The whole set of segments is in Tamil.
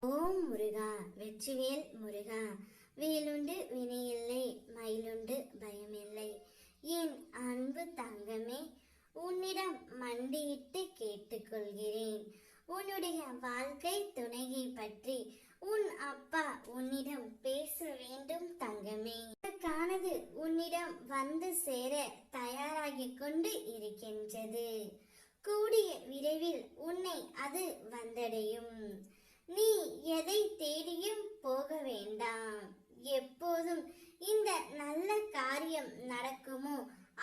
ஓம் முருகா, வெற்றிவேல் முருகா. வேலுண்டு வினையில்லை, மயிலுண்டு பயமில்லை. என் அன்பு தங்கமே, உன்னிடம் மண்டியிட்டு கேட்டுக்கொள்கிறேன். உன்னுடைய வாழ்க்கை துணையை பற்றி உன் அப்பா உன்னிடம் பேச வேண்டும் தங்கமே. அதற்கானது உன்னிடம் வந்து சேர தயாராகிக் கொண்டு இருக்கின்றது. கூடிய விரைவில் உன்னை அது வந்தடையும். நீ எதை தேடியும் போக வேண்டாம். எப்போதும் இந்த நல்ல காரியம் நடக்குமோ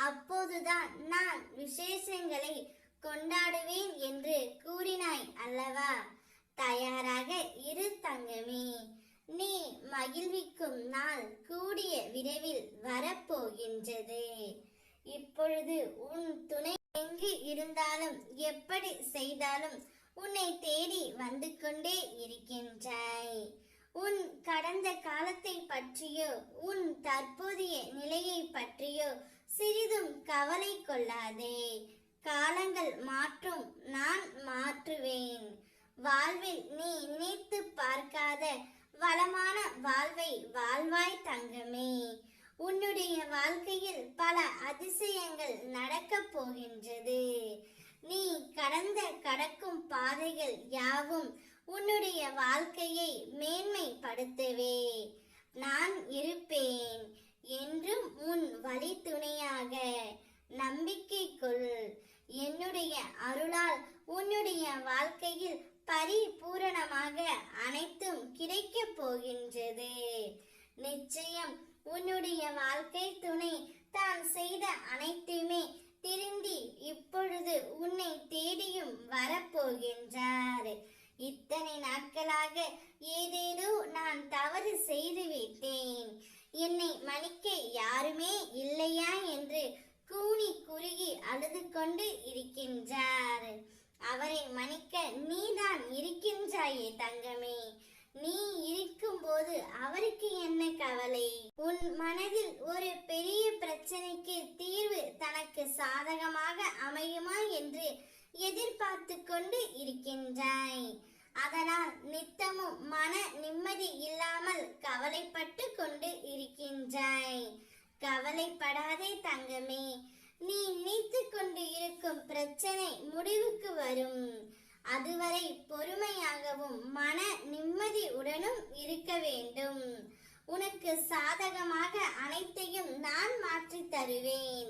அப்போதுதான் நான் விசேஷங்களை கொண்டாடுவேன் என்று கூறினாய் அல்லவா? தயாராக இரு தங்கமே. நீ மகிழ்விக்கும் நாள் கூடிய விரைவில் வரப்போகின்றது. இப்பொழுது உன் துணை எங்கு இருந்தாலும் எப்படி செய்தாலும் உன்னை தேடி வந்து கொண்டே இருக்கின்றாய். உன் கடந்த காலத்தை பற்றியோ உன் தற்போதைய நிலையை பற்றியோ சிறிதும் கவலை கொள்ளாதே. காலங்கள் மாற்றும், நான் மாற்றுவேன். வாழ்வில் நீ நினைத்து பார்க்காத வளமான வாழ்வை வாழ்வாய் தங்கமே. உன்னுடைய வாழ்க்கையில் பல அதிசயங்கள் நடக்கப் போகின்றது. நீ கடக்கும் பாதைகள் யாவும் உன்னுடைய வாழ்க்கையை மேன்மைப்படுத்தவே நான் இருப்பேன். என்றும் உன் வழி துணையாக. நம்பிக்கை கொள். என்னுடைய அருளால் உன்னுடைய வாழ்க்கையில் பரிபூரணமாக அனைத்தும் கிடைக்கப் போகின்றது. நிச்சயம் உன்னுடைய வாழ்க்கை துணை தான் செய்த அனைத்துமே திருந்தி இப்பொழுது உன்னை தேடியும் வரப்போகின்றார். இத்தனை நாட்களாக ஏதேதோ நான் தவறு செய்து விட்டேன், என்னை மன்னிக்க யாருமே இல்லையா என்று கூனி குறுகி அழுது கொண்டு இருக்கின்றார். அவரை மன்னிக்க நீதான் இருக்கின்றாயே தங்கமே. நீ இருக்கும் போது அவருக்கு என்ன கவலை? உன் மனதில் ஒரு பெரிய பிரச்சனைக்கு தீர்வு தனக்கு சாதகமாக அமையுமா என்று எதிர்பார்த்து கொண்டு இருக்கின்றாய். அதனால் நித்தமும் மன நிம்மதி இல்லாமல் கவலைப்பட்டு கொண்டு இருக்கின்றாய். கவலைப்படாதே தங்கமே. நீ நினைத்து கொண்டு இருக்கும் பிரச்சனை முடிவுக்கு வரும். அதுவரை பொறுமையாகவும் மன நிம்மதியுடனும் இருக்க வேண்டும். உனக்கு சாதகமாக அனைத்தையும் நான் மாற்றி தருவேன்.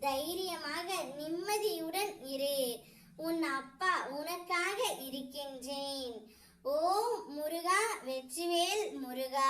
தைரியமாக நிம்மதியுடன் இரு. உன் அப்பா உனக்காக இருக்கின்றேன். ஓம் முருகா, வெற்றிவேல் முருகா.